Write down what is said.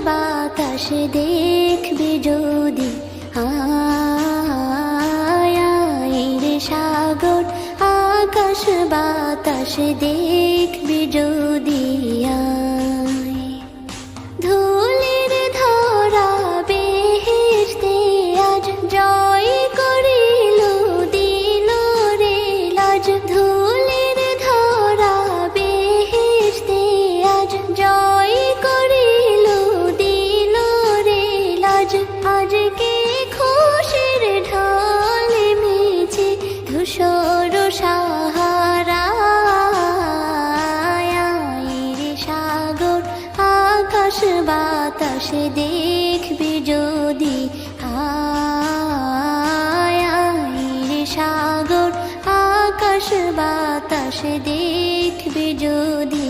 বাতাস দেখবি যদি, আয় রে সাগর আকাশ বাতাস দেখবি যদি, আয় ধুলির ধরা বেহেশতে আজ জয় করিল দিল রে লাজ, ধুলির ধরা বেহেশতে আজ জয় করিল দিল রে লাজ, আজকে খুশির ঢল মেছে ধূসর সাহারা, রে সাগর আকাশ বাতাস দেখবি যদি, আয় রে সাগর আকাশ বাতাস দেখবি যদি।